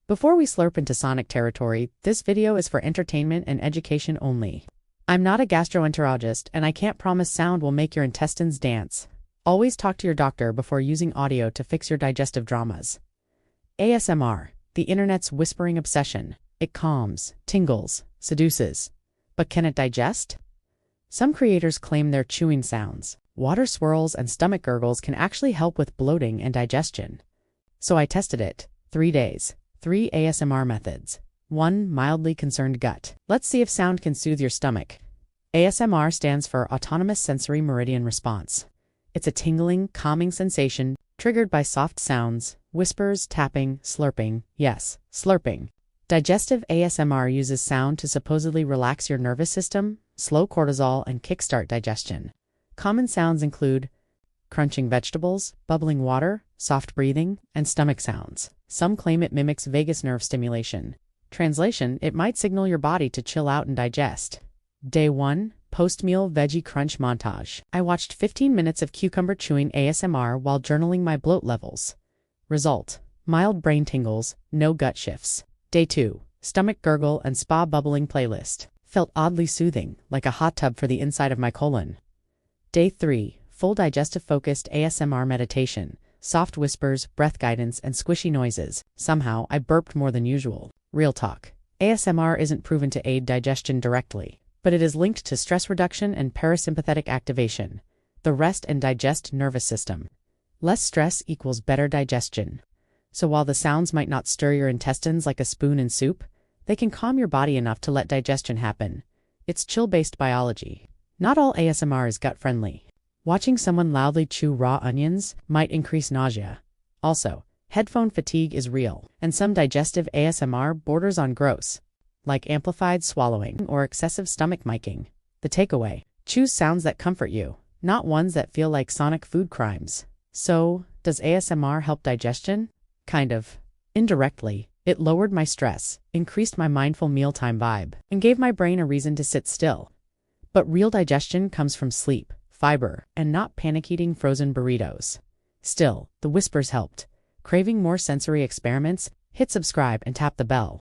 Before we slurp into sonic territory, this video is for entertainment and education only. I'm not a gastroenterologist, and I can't promise sound will make your intestines dance. Always talk to your doctor before using audio to fix your digestive dramas. ASMR, the internet's whispering obsession. It calms, tingles, seduces. But can it digest? Some creators claim their chewing sounds, water swirls, and stomach gurgles can actually help with bloating and digestion. So I tested it. 3 days. 3 ASMR methods. 1. Mildly concerned gut. Let's see if sound can soothe your stomach. ASMR stands for Autonomous Sensory Meridian Response. It's a tingling, calming sensation triggered by soft sounds, whispers, tapping, slurping. Yes, slurping. Digestive ASMR uses sound to supposedly relax your nervous system, slow cortisol, and kickstart digestion. Common sounds include crunching vegetables, bubbling water, soft breathing, and stomach sounds. Some claim it mimics vagus nerve stimulation. Translation: it might signal your body to chill out and digest. Day 1. Post-meal veggie crunch montage. I watched 15 minutes of cucumber chewing ASMR while journaling my bloat levels. Result: mild brain tingles, no gut shifts. Day 2. Stomach gurgle and spa bubbling playlist. Felt oddly soothing, like a hot tub for the inside of my colon. Day 3. Full digestive-focused ASMR meditation. Soft whispers, breath guidance, and squishy noises. Somehow, I burped more than usual. Real talk. ASMR isn't proven to aid digestion directly, but it is linked to stress reduction and parasympathetic activation, the rest and digest nervous system. Less stress equals better digestion. So while the sounds might not stir your intestines like a spoon in soup, they can calm your body enough to let digestion happen. It's chill-based biology. Not all ASMR is gut-friendly. Watching someone loudly chew raw onions might increase nausea. Also, headphone fatigue is real, and some digestive ASMR borders on gross, like amplified swallowing or excessive stomach miking. The takeaway: choose sounds that comfort you, not ones that feel like sonic food crimes. So, does ASMR help digestion? Kind of. Indirectly, it lowered my stress, increased my mindful mealtime vibe, and gave my brain a reason to sit still. But real digestion comes from sleep, fiber, and not panic-eating frozen burritos. Still, the whispers helped. Craving more sensory experiments? Hit subscribe and tap the bell.